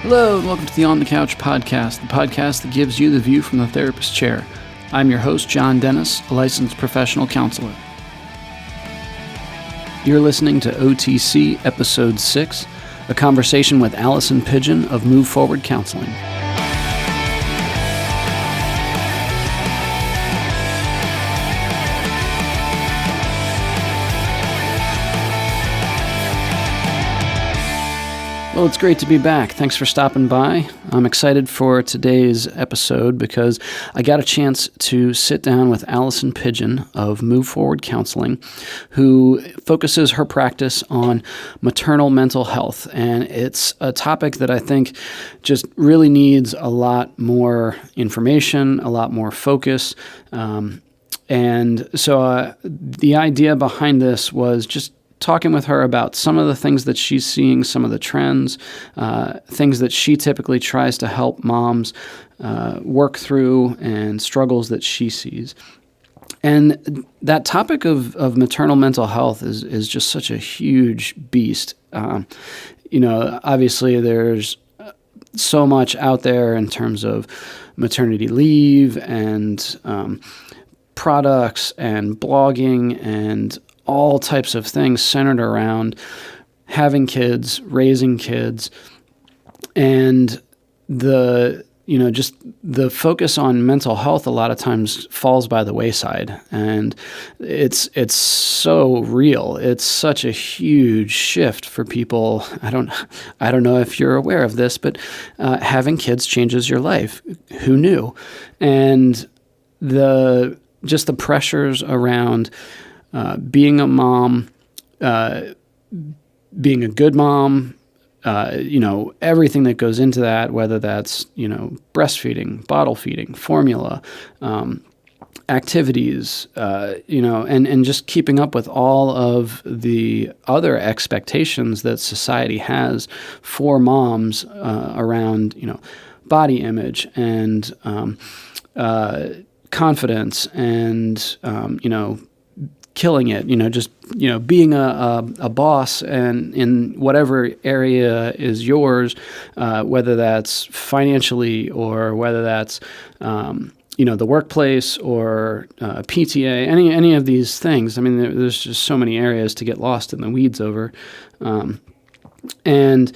Hello, and welcome to the On the Couch podcast, the podcast that gives you the view from the therapist chair. I'm your host, John Dennis, a licensed professional counselor. You're listening to OTC Episode 6, a conversation with Alison Pidgeon of Move Forward Counseling. Well, it's great to be back. Thanks for stopping by. I'm excited for today's episode because I got a chance to sit down with Alison Pidgeon of Move Forward Counseling, who focuses her practice on maternal mental health. And it's a topic that I think just really needs a lot more information, a lot more focus. And so the idea behind this was just talking with her about some of the things that she's seeing, some of the trends, things that she typically tries to help moms work through, and struggles that she sees. And that topic of maternal mental health is just such a huge beast. Obviously there's so much out there in terms of maternity leave and products and blogging and all types of things centered around having kids, raising kids, and just the focus on mental health a lot of times falls by the wayside. And it's so real. It's such a huge shift for people. I don't know if you're aware of this, but having kids changes your life. Who knew? And the pressures around being a mom, being a good mom, everything that goes into that, whether that's, breastfeeding, bottle feeding, formula, activities, and just keeping up with all of the other expectations that society has for moms around, body image and confidence and, killing it, being a boss and in whatever area is yours, whether that's financially or whether that's, the workplace or PTA, any of these things. I mean, there's just so many areas to get lost in the weeds over. And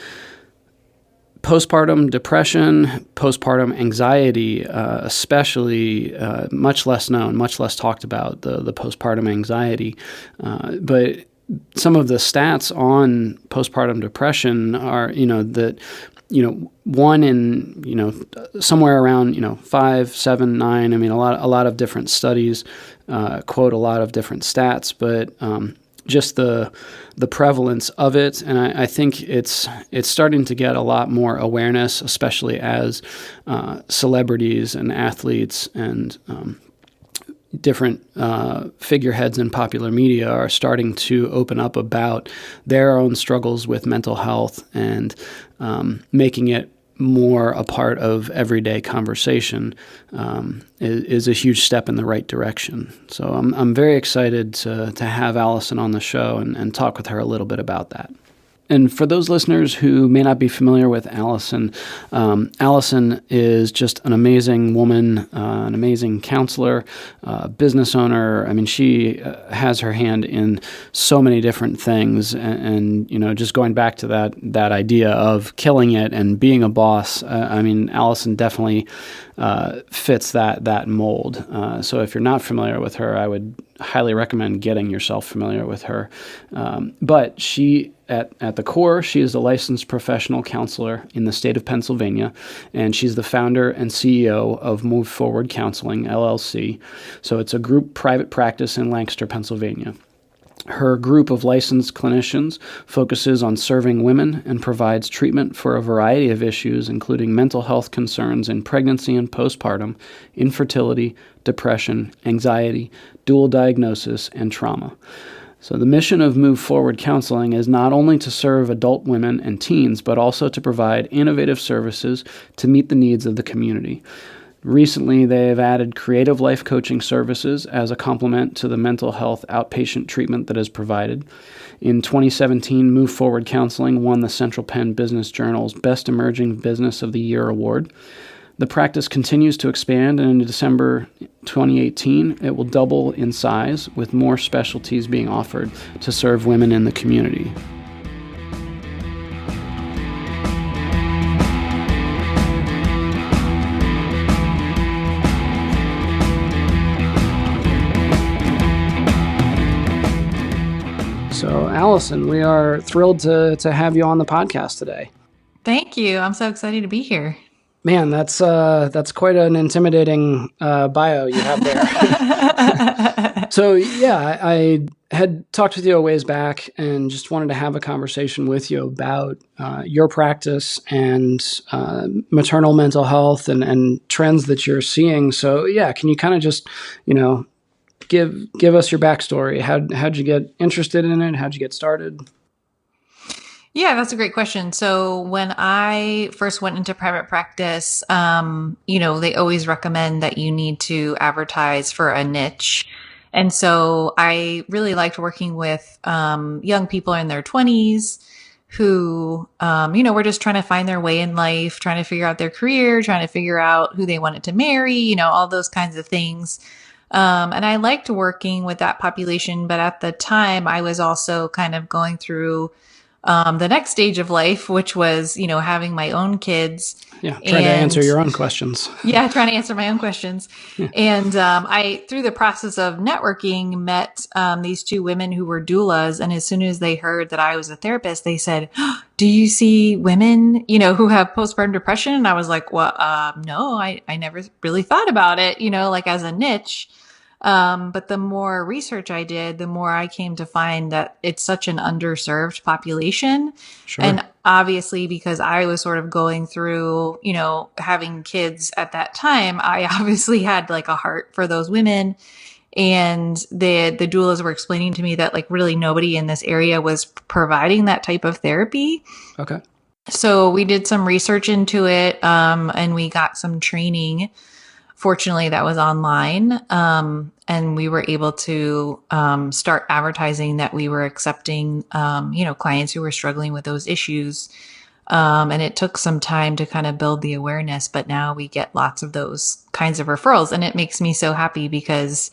postpartum depression, postpartum anxiety, especially much less known, much less talked about, the postpartum anxiety. But some of the stats on postpartum depression are, one in, somewhere around, 5, 7, 9. I mean, a lot of different studies quote a lot of different stats, but just the prevalence of it, and I think it's starting to get a lot more awareness, especially as celebrities and athletes and different figureheads in popular media are starting to open up about their own struggles with mental health and making it more a part of everyday conversation is a huge step in the right direction. So I'm very excited to have Alison on the show and talk with her a little bit about that. And for those listeners who may not be familiar with Alison, Alison is just an amazing woman, an amazing counselor, business owner. I mean, she has her hand in so many different things. And just going back to that idea of killing it and being a boss, Alison definitely fits that mold. So if you're not familiar with her, I would highly recommend getting yourself familiar with her. But she, at the core, she is a licensed professional counselor in the state of Pennsylvania, and she's the founder and CEO of Move Forward Counseling, LLC. So it's a group private practice in Lancaster, Pennsylvania. Her group of licensed clinicians focuses on serving women and provides treatment for a variety of issues, including mental health concerns in pregnancy and postpartum, infertility, depression, anxiety, dual diagnosis, and trauma. So the mission of Move Forward Counseling is not only to serve adult women and teens, but also to provide innovative services to meet the needs of the community. Recently, they have added creative life coaching services as a complement to the mental health outpatient treatment that is provided. In 2017, Move Forward Counseling won the Central Penn Business Journal's Best Emerging Business of the Year award. The practice continues to expand, and in December 2018, it will double in size, with more specialties being offered to serve women in the community. So, Allison, we are thrilled to have you on the podcast today. Thank you. I'm so excited to be here. Man, that's quite an intimidating bio you have there. So, yeah, I had talked with you a ways back and just wanted to have a conversation with you about your practice and maternal mental health and trends that you're seeing. So, yeah, can you kind of just, give us your backstory? How'd you get interested in it? How'd you get started? Yeah, that's a great question. So when I first went into private practice, they always recommend that you need to advertise for a niche. And so I really liked working with young people in their 20s who, were just trying to find their way in life, trying to figure out their career, trying to figure out who they wanted to marry, all those kinds of things. And I liked working with that population, but at the time I was also kind of going through the next stage of life, which was, having my own kids. Yeah, trying to answer your own questions. Yeah, trying to answer my own questions. Yeah. And I, through the process of networking, met these two women who were doulas. And as soon as they heard that I was a therapist, they said, do you see women, who have postpartum depression? And I was like, well, no, I never really thought about it, like as a niche. But the more research I did, the more I came to find that it's such an underserved population. Sure. And obviously, because I was sort of going through, having kids at that time, I obviously had like a heart for those women. And the doulas were explaining to me that like really nobody in this area was providing that type of therapy. Okay. So we did some research into it, and we got some training. Fortunately, that was online, and we were able to start advertising that we were accepting, clients who were struggling with those issues. And it took some time to kind of build the awareness, but now we get lots of those kinds of referrals, and it makes me so happy because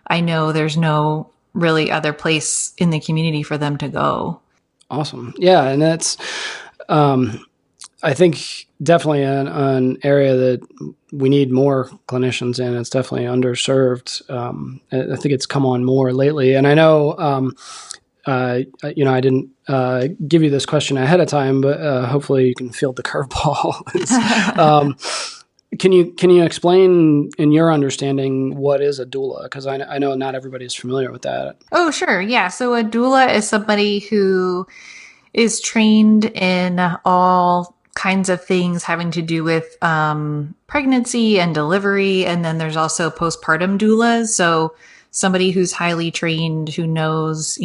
I know there's no really other place in the community for them to go. Awesome. Yeah, and that's I think definitely an area that we need more clinicians in. It's definitely underserved. I think it's come on more lately. And I know, I didn't give you this question ahead of time, but hopefully you can field the curveball. Can you explain, in your understanding, what is a doula? Because I know not everybody is familiar with that. Oh, sure. Yeah. So a doula is somebody who is trained in all kinds of things having to do with pregnancy and delivery. And then there's also postpartum doulas. So somebody who's highly trained, who knows,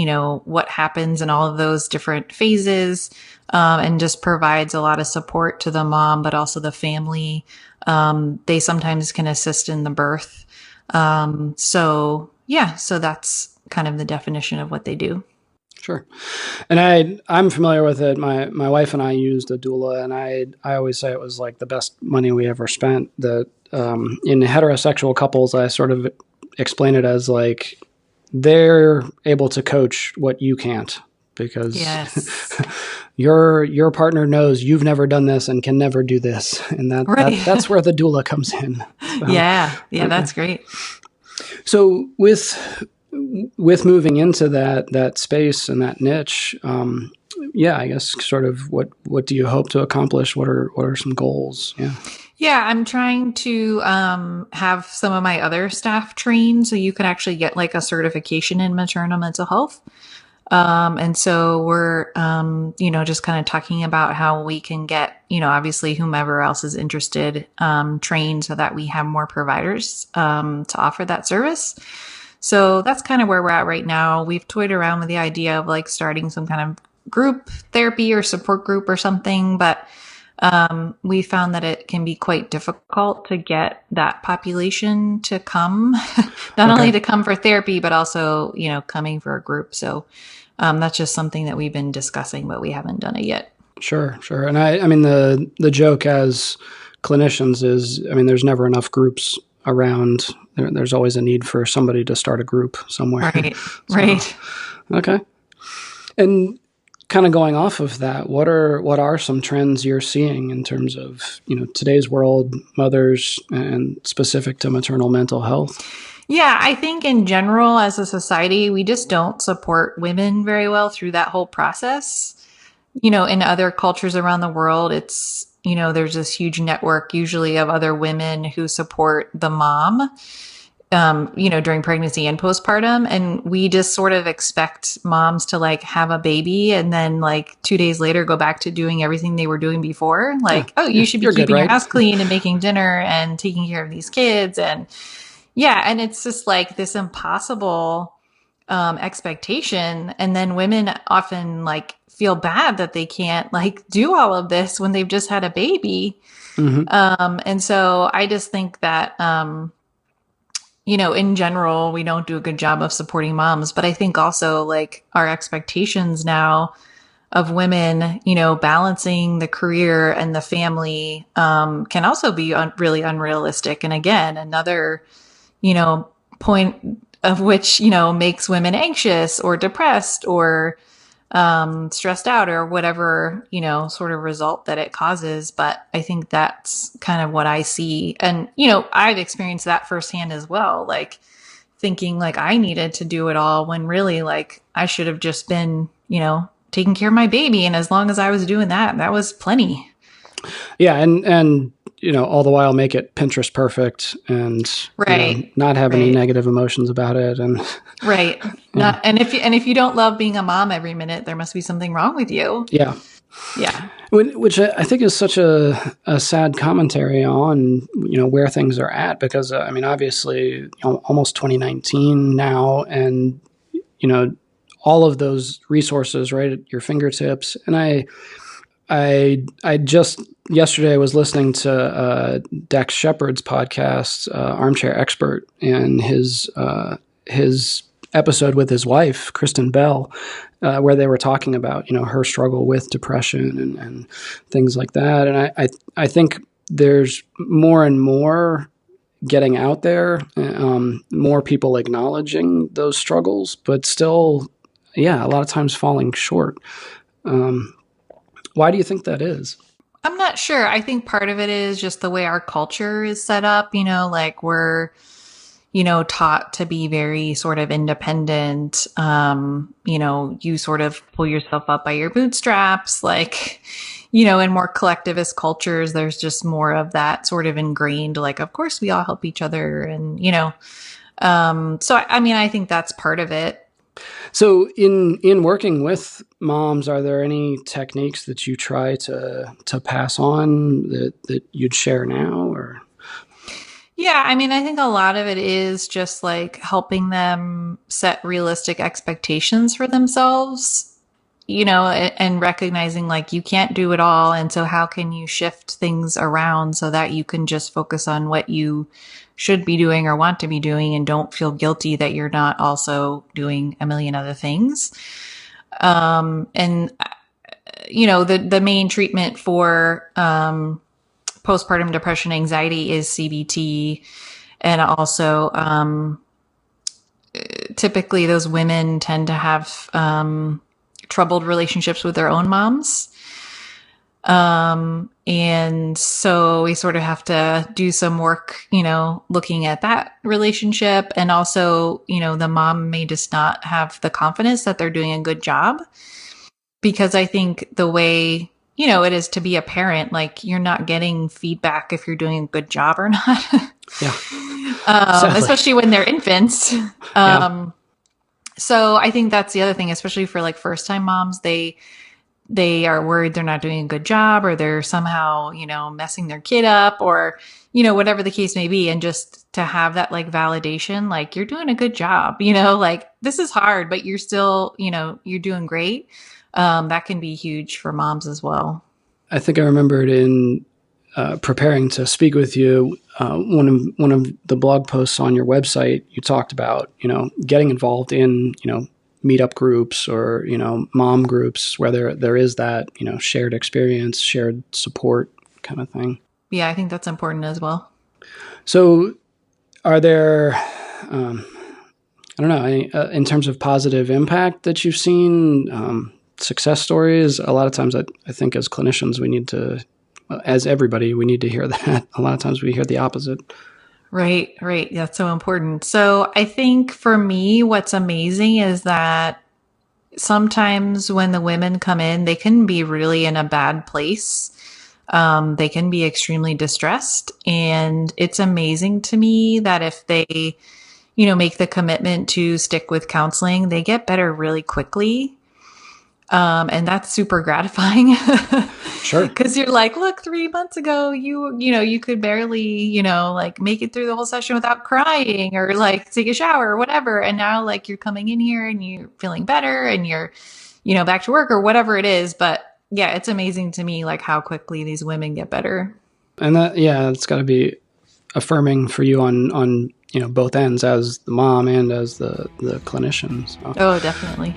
what happens in all of those different phases, and just provides a lot of support to the mom, but also the family. They sometimes can assist in the birth. So that's kind of the definition of what they do. Sure. And I'm familiar with it. My wife and I used a doula, and I always say it was like the best money we ever spent. That in heterosexual couples, I sort of explain it as like they're able to coach what you can't, because yes. your partner knows you've never done this and can never do this, and that's where the doula comes in. So, yeah, that's great. So with moving into that space and that niche, I guess sort of what do you hope to accomplish? What are some goals? Yeah, I'm trying to have some of my other staff trained so you can actually get like a certification in maternal mental health. And so we're, just kind of talking about how we can get, obviously whomever else is interested, trained so that we have more providers to offer that service. So that's kind of where we're at right now. We've toyed around with the idea of like starting some kind of group therapy or support group or something, but we found that it can be quite difficult to get that population to come, not only Okay. to come for therapy, but also, coming for a group. So that's just something that we've been discussing, but we haven't done it yet. Sure, sure. And I mean, the joke as clinicians is, I mean, there's never enough groups around. There's always a need for somebody to start a group somewhere. Right, So, right. okay. And kind of going off of that, what are some trends you're seeing in terms of, today's world, mothers, and specific to maternal mental health? Yeah, I think in general, as a society, we just don't support women very well through that whole process. In other cultures around the world, there's this huge network usually of other women who support the mom, during pregnancy and postpartum. And we just sort of expect moms to like have a baby and then like 2 days later go back to doing everything they were doing before. Yeah, Like, oh, yeah, you should be you're good, keeping your right? house clean and making dinner and taking care of these kids. And yeah, and it's just like this impossible expectation. And then women often like feel bad that they can't like do all of this when they've just had a baby. Hmm. And so I just think that, in general, we don't do a good job of supporting moms. But I think also like our expectations now of women, balancing the career and the family can also be really unrealistic. And again, another, point of which, makes women anxious or depressed or stressed out or whatever, sort of result that it causes. But I think that's kind of what I see. And, I've experienced that firsthand as well. Like thinking like I needed to do it all when really like I should have just been, taking care of my baby. And as long as I was doing that, that was plenty. Yeah, and all the while make it Pinterest perfect and Right. not have any Right. negative emotions about it. And Right. yeah, Not, and if you don't love being a mom every minute, there must be something wrong with you. yeah. Yeah. Which I think is such a sad commentary on where things are at, because I mean, obviously almost 2019 now, and all of those resources right at your fingertips. And I just yesterday was listening to Dex Shepard's podcast, Armchair Expert, and his episode with his wife, Kristen Bell, where they were talking about her struggle with depression and things like that. And I think there's more and more getting out there, more people acknowledging those struggles, but still, yeah, a lot of times falling short. Why do you think that is? I'm not sure. I think part of it is just the way our culture is set up, like we're, taught to be very sort of independent. You sort of pull yourself up by your bootstraps. Like, in more collectivist cultures, there's just more of that sort of ingrained, like, of course we all help each other. And, so I mean, I think that's part of it. So in working with moms, are there any techniques that you try to pass on that you'd share now, or? Yeah, I mean, I think a lot of it is just like helping them set realistic expectations for themselves, and recognizing like you can't do it all. And so how can you shift things around so that you can just focus on what you should be doing or want to be doing and don't feel guilty that you're not also doing a million other things. And the main treatment for postpartum depression and anxiety is CBT. And also, typically those women tend to have troubled relationships with their own moms. And so we sort of have to do some work, looking at that relationship. And also, the mom may just not have the confidence that they're doing a good job, because I think the way, it is to be a parent, like you're not getting feedback if you're doing a good job or not. Yeah. Sadly. Especially when they're infants. Yeah. So I think that's the other thing, especially for like first time moms, they are worried they're not doing a good job, or they're somehow, messing their kid up, or, whatever the case may be. And just to have that like validation, like you're doing a good job, like this is hard, but you're still, you're doing great. That can be huge for moms as well. I think I remembered in preparing to speak with you, one of the blog posts on your website, you talked about, getting involved in, meetup groups or, mom groups where there is that, shared experience, shared support kind of thing. Yeah, I think that's important as well. So are there, I don't know, in terms of positive impact that you've seen, success stories? A lot of times I think as clinicians, we need to, as everybody, we need to hear that. A lot of times we hear the opposite. Right. That's so important. So I think for me, what's amazing is that sometimes when the women come in, they can be really in a bad place. They can be extremely distressed. And it's amazing to me that if they, make the commitment to stick with counseling, they get better really quickly. And that's super gratifying. Sure. Cause you're like, look, 3 months ago, you could barely, make it through the whole session without crying or like take a shower or whatever. And now like you're coming in here and you're feeling better and you're, back to work or whatever it is. But yeah, it's amazing to me, like how quickly these women get better. And it's gotta be affirming for you on, both ends as the mom and as the clinician. So. Oh, definitely.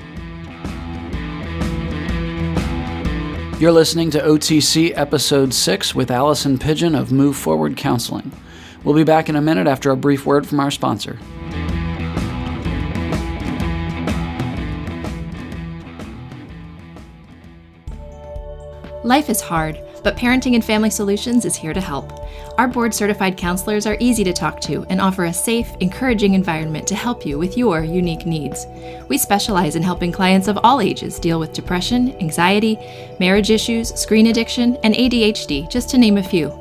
You're listening to OTC Episode 6 with Alison Pidgeon of Move Forward Counseling. We'll be back in a minute after a brief word from our sponsor. Life is hard, but Parenting and Family Solutions is here to help. Our board-certified counselors are easy to talk to and offer a safe, encouraging environment to help you with your unique needs. We specialize in helping clients of all ages deal with depression, anxiety, marriage issues, screen addiction, and ADHD, just to name a few.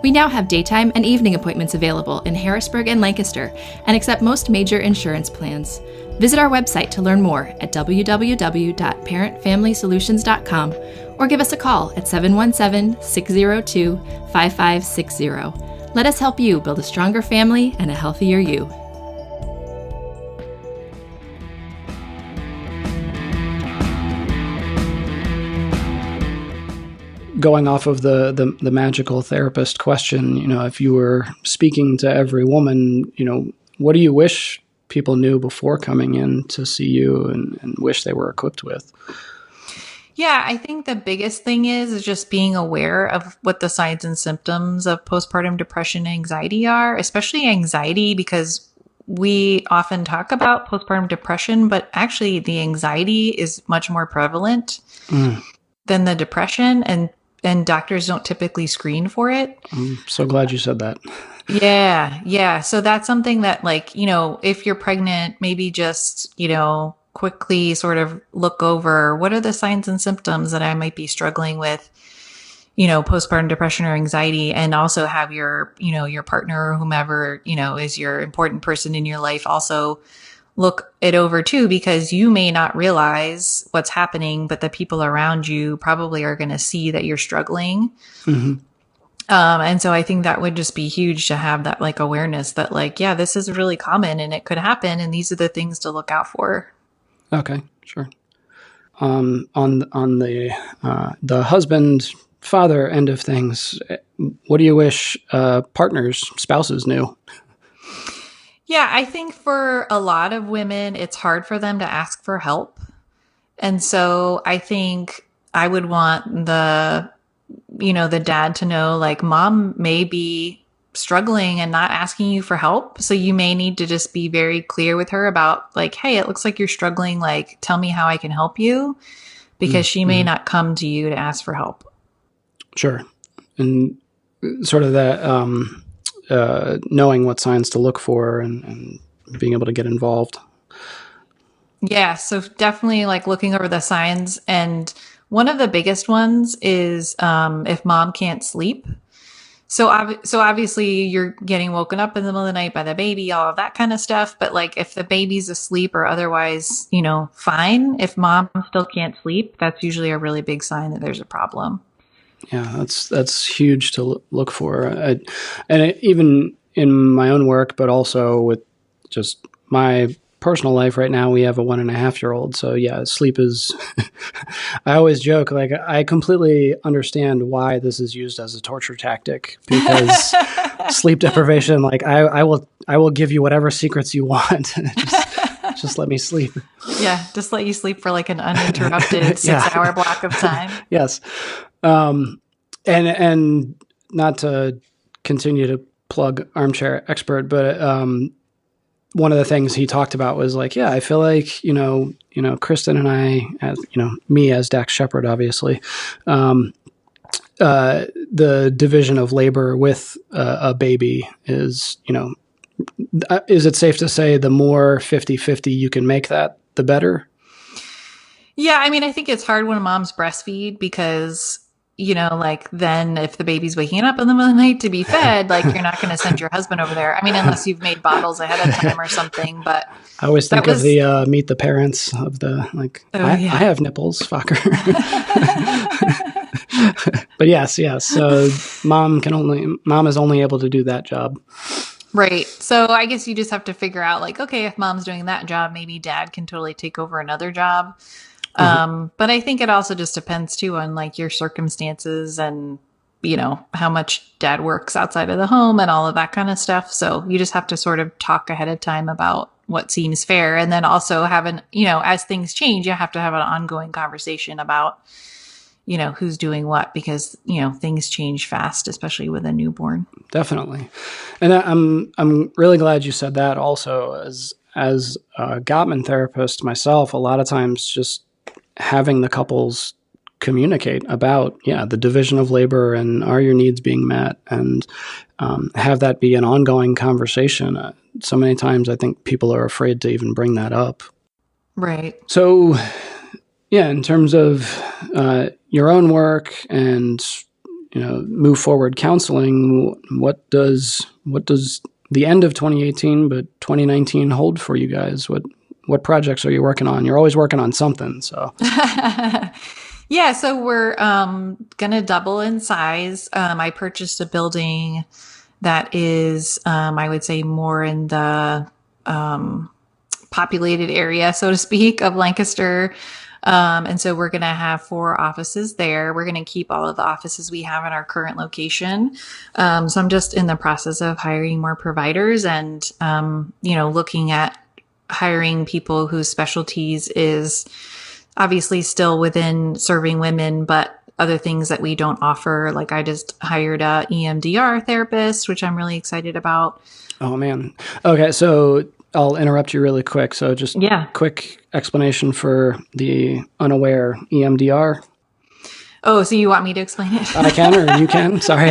We now have daytime and evening appointments available in Harrisburg and Lancaster and accept most major insurance plans. Visit our website to learn more at www.parentfamilysolutions.com or give us a call at 717-602-5560. Let us help you build a stronger family and a healthier you. Going off of the magical therapist question, if you were speaking to every woman, what do you wish people knew before coming in to see you and wish they were equipped with? Yeah, I think the biggest thing is just being aware of what the signs and symptoms of postpartum depression and anxiety are, especially anxiety, because we often talk about postpartum depression, but actually the anxiety is much more prevalent than the depression, and doctors don't typically screen for it. I'm so glad you said that. Yeah. So that's something that, like, if you're pregnant, maybe just, quickly sort of look over what are the signs and symptoms that I might be struggling with, postpartum depression or anxiety, and also have your, your partner or whomever, is your important person in your life also look it over too, because you may not realize what's happening, but the people around you probably are going to see that you're struggling. Mm-hmm. And so I think that would just be huge to have that like awareness that like, yeah, this is really common and it could happen. And these are the things to look out for. Okay, sure. On the husband, father end of things, what do you wish spouses knew? Yeah, I think for a lot of women, it's hard for them to ask for help. And so I think I would want the dad to know, like, mom may be struggling and not asking you for help. So you may need to just be very clear with her about like, hey, it looks like you're struggling. Like, tell me how I can help you, because she may not come to you to ask for help. Sure. And sort of that, knowing what signs to look for and being able to get involved. Yeah. So definitely like looking over the signs. And one of the biggest ones is if mom can't sleep. So obviously you're getting woken up in the middle of the night by the baby, all of that kind of stuff. But like if the baby's asleep or otherwise, fine, if mom still can't sleep, that's usually a really big sign that there's a problem. Yeah, that's huge to look for. Even in my own work, but also with just my personal life right now, we have a 1.5-year-old. So yeah, sleep is, I always joke, like I completely understand why this is used as a torture tactic, because sleep deprivation, like I will give you whatever secrets you want. Just let me sleep. Yeah. Just let you sleep for like an uninterrupted 6-hour block of time. Yes. And not to continue to plug Armchair Expert, but one of the things he talked about was like, yeah, I feel like, Kristen and I, as, me as Dax Shepard, obviously, the division of labor with a baby is, is it safe to say the more 50-50 you can make that, the better? Yeah. I mean, I think it's hard when moms breastfeed because, like then if the baby's waking up in the middle of the night to be fed, like you're not going to send your husband over there. I mean, unless you've made bottles ahead of time or something, but I always think of the Meet the Parents of the, like, I have nipples, fucker. But yes. So mom is only able to do that job. Right. So I guess you just have to figure out like, okay, if mom's doing that job, maybe dad can totally take over another job. But I think it also just depends too on like your circumstances and, how much dad works outside of the home and all of that kind of stuff. So you just have to sort of talk ahead of time about what seems fair. And then also as things change, you have to have an ongoing conversation about, who's doing what, because, things change fast, especially with a newborn. Definitely. And I'm really glad you said that also. As a Gottman therapist myself, a lot of times just having the couples communicate about, the division of labor and are your needs being met, and have that be an ongoing conversation. So many times I think people are afraid to even bring that up. Right. So, in terms of your own work and, move forward counseling, what does the end of 2018, but 2019 hold for you guys? What projects are you working on? You're always working on something, so. Yeah, so we're going to double in size. I purchased a building that is, I would say, more in the populated area, so to speak, of Lancaster. And so we're going to have 4 offices there. We're going to keep all of the offices we have in our current location. So I'm just in the process of hiring more providers and, looking at hiring people whose specialties is obviously still within serving women, but other things that we don't offer. Like I just hired a EMDR therapist, which I'm really excited about. Oh man. Okay. So I'll interrupt you really quick. So just quick explanation for the unaware EMDR. Oh, so you want me to explain it? I can, or you can. Sorry.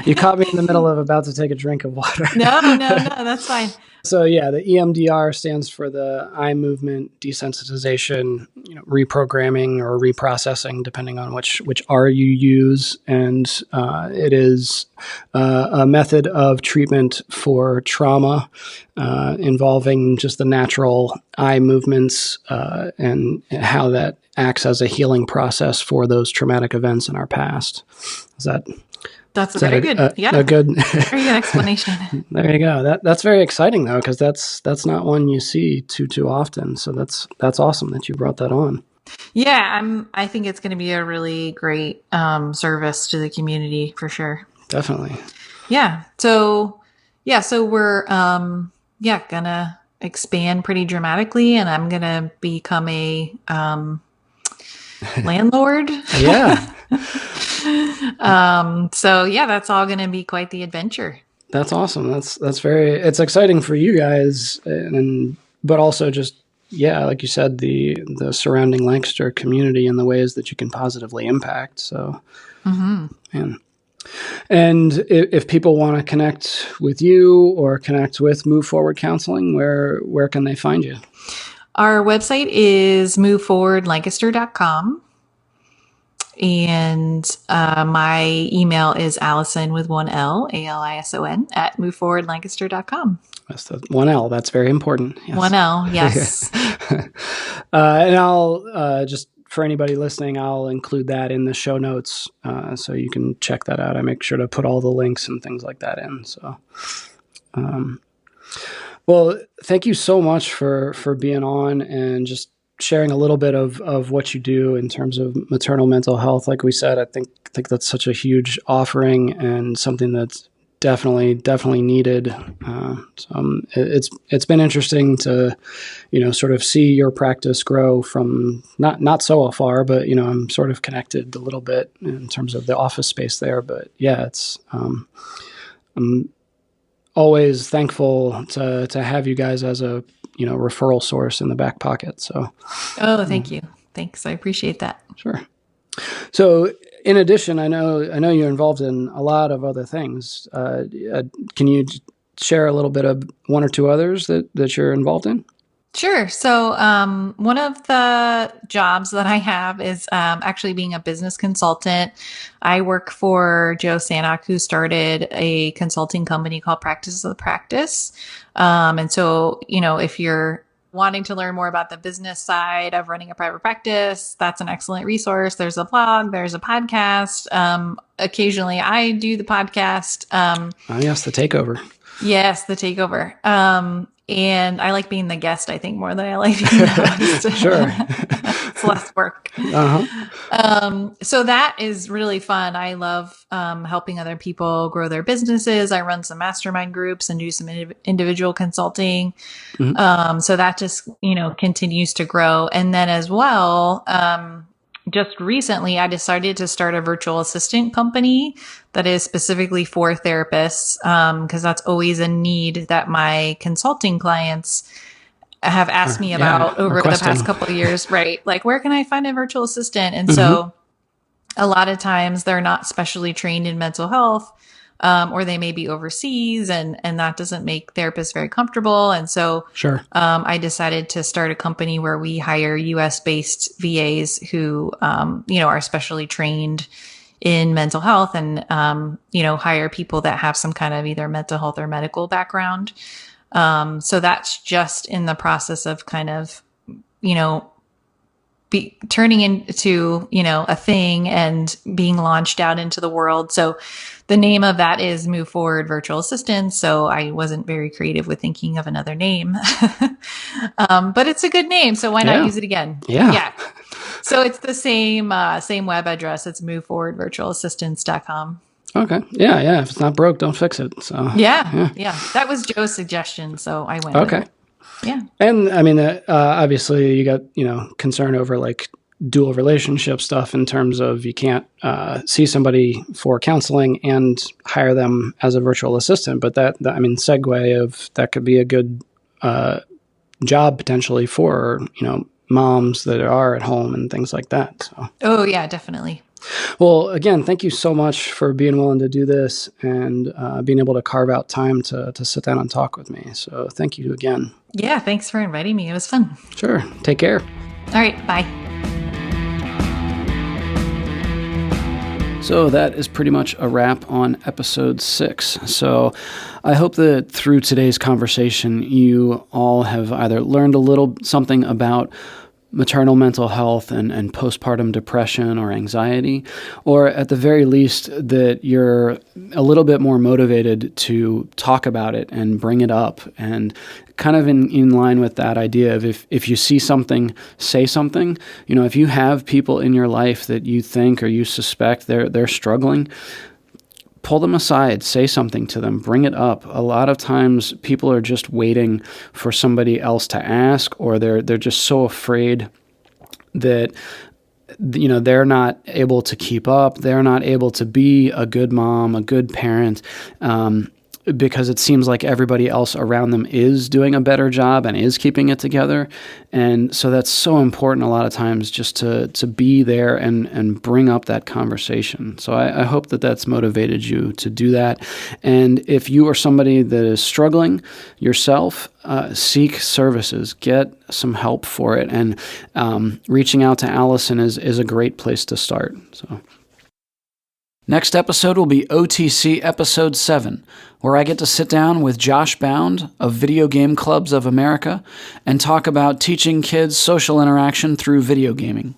You caught me in the middle of about to take a drink of water. No, that's fine. So the EMDR stands for the eye movement desensitization, reprogramming or reprocessing, depending on which R you use. And it is a method of treatment for trauma involving just the natural eye movements and how that acts as a healing process for those traumatic events in our past. That's a very good explanation. There you go. That's very exciting though, because that's not one you see too often. So that's awesome that you brought that on. Yeah, I think it's going to be a really great service to the community for sure. Definitely. Yeah. So we're gonna expand pretty dramatically, and I'm gonna become a landlord. Yeah. That's all going to be quite the adventure. That's awesome. It's exciting for you guys, but also just, like you said, the surrounding Lancaster community and the ways that you can positively impact. So, man. And if people want to connect with you or connect with Move Forward Counseling, where can they find you? Our website is moveforwardlancaster.com. And my email is Alison with 1 L, ALISON at moveforwardlancaster.com. That's the 1 L. That's very important. Yes. 1 L, yes. And I'll just for anybody listening, I'll include that in the show notes so you can check that out. I make sure to put all the links and things like that in. So, Well, thank you so much for being on and just sharing a little bit of what you do in terms of maternal mental health. Like we said, I think that's such a huge offering and something that's definitely needed. It's been interesting to, sort of see your practice grow from not so far, but I'm sort of connected a little bit in terms of the office space there. But yeah, it's I'm always thankful to have you guys as a referral source in the back pocket. So, Oh, thank you. Thanks. I appreciate that. sure. So, in addition, I know you're involved in a lot of other things. Can you share a little bit of one or two others that you're involved in? Sure. So, one of the jobs that I have is actually being a business consultant. I work for Joe Sanok, who started a consulting company called Practice of the Practice. And so, if you're wanting to learn more about the business side of running a private practice, that's an excellent resource. There's a blog, there's a podcast. Occasionally, I do the podcast. Yes, the takeover. Yes, the takeover. And I like being the guest, I think, more than I like being the host. Sure. It's less work. So that is really fun. I love helping other people grow their businesses. I run some mastermind groups and do some individual consulting. So that just, continues to grow. And then as well, just recently, I decided to start a virtual assistant company that is specifically for therapists, because that's always a need that my consulting clients have asked me about over the past couple of years, right? Like, where can I find a virtual assistant? And so a lot of times they're not specially trained in mental health, or they may be overseas, and that doesn't make therapists very comfortable. And so I decided to start a company where we hire US-based VAs who, are specially trained in mental health and, hire people that have some kind of either mental health or medical background. So that's just in the process of kind of, turning into, a thing and being launched out into the world. So the name of that is Move Forward Virtual Assistant. So I wasn't very creative with thinking of another name, but it's a good name. So why not use it again? Yeah. So it's the same web address. It's moveforwardvirtualassistants.com. Okay. Yeah. If it's not broke, don't fix it. So yeah. That was Joe's suggestion. So I went with it. Yeah. And I mean, obviously you got, concern over like dual relationship stuff in terms of you can't see somebody for counseling and hire them as a virtual assistant. But segue of that could be a good job potentially for, moms that are at home and things like that. So. Oh, yeah, definitely. Well, again, thank you so much for being willing to do this and being able to carve out time to sit down and talk with me. So thank you again. Yeah, thanks for inviting me. It was fun. Sure. Take care. All right. Bye. So that is pretty much a wrap on episode 6. So I hope that through today's conversation, you all have either learned a little something about maternal mental health and postpartum depression or anxiety, or at the very least that you're a little bit more motivated to talk about it and bring it up, and kind of in line with that idea of if you see something, say something. If you have people in your life that you think or you suspect they're struggling, pull them aside, say something to them, bring it up. A lot of times people are just waiting for somebody else to ask, or they're just so afraid that they're not able to keep up, they're not able to be a good mom, a good parent, because it seems like everybody else around them is doing a better job and is keeping it together. And so that's so important a lot of times, just to be there and bring up that conversation. So I hope that that's motivated you to do that. And if you are somebody that is struggling yourself, seek services, get some help for it. And reaching out to Allison is a great place to start. So. Next episode will be OTC Episode 7, where I get to sit down with Josh Bound of Video Game Clubs of America and talk about teaching kids social interaction through video gaming.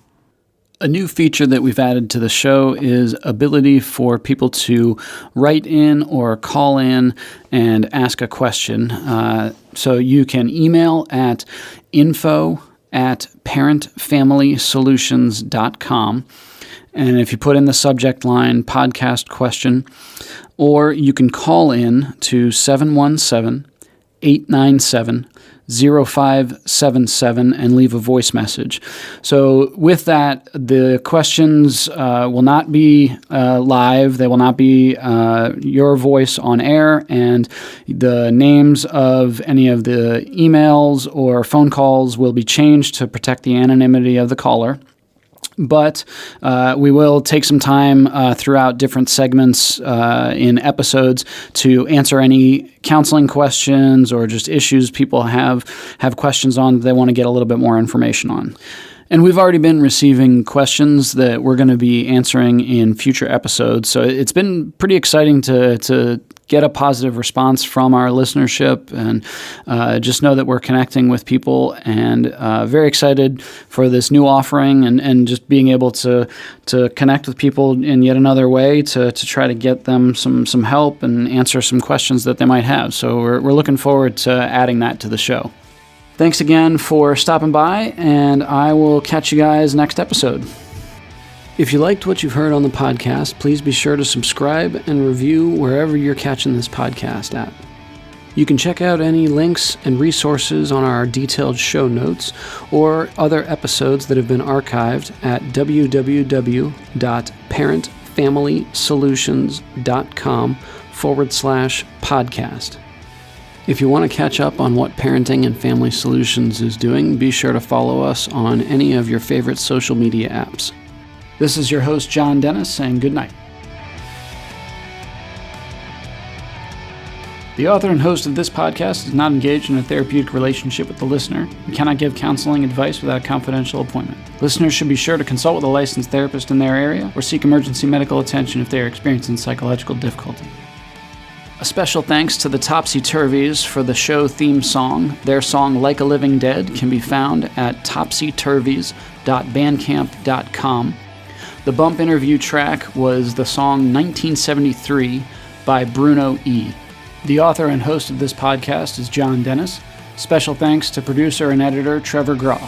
A new feature that we've added to the show is ability for people to write in or call in and ask a question. So you can email at info@parentfamilysolutions.com. And if you put in the subject line podcast question, or you can call in to 717-897-0577 and leave a voice message. So with that, the questions will not be live. They will not be your voice on air, and the names of any of the emails or phone calls will be changed to protect the anonymity of the caller. But we will take some time throughout different segments in episodes to answer any counseling questions or just issues people have questions on that they want to get a little bit more information on. And we've already been receiving questions that we're going to be answering in future episodes. So it's been pretty exciting to get a positive response from our listenership, and just know that we're connecting with people, and very excited for this new offering and just being able to connect with people in yet another way to try to get them some help and answer some questions that they might have. So we're looking forward to adding that to the show. Thanks again for stopping by, and I will catch you guys next episode. If you liked what you've heard on the podcast, please be sure to subscribe and review wherever you're catching this podcast at. You can check out any links and resources on our detailed show notes or other episodes that have been archived at www.parentfamilysolutions.com/podcast. If you want to catch up on what Parenting and Family Solutions is doing, be sure to follow us on any of your favorite social media apps. This is your host, John Dennis, saying good night. The author and host of this podcast is not engaged in a therapeutic relationship with the listener and cannot give counseling advice without a confidential appointment. Listeners should be sure to consult with a licensed therapist in their area or seek emergency medical attention if they are experiencing psychological difficulty. A special thanks to the Topsy Turvies for the show theme song. Their song, Like a Living Dead, can be found at topsyturvies.bandcamp.com. The bump interview track was the song 1973 by Bruno E. The author and host of this podcast is John Dennis. Special thanks to producer and editor Trevor Groff.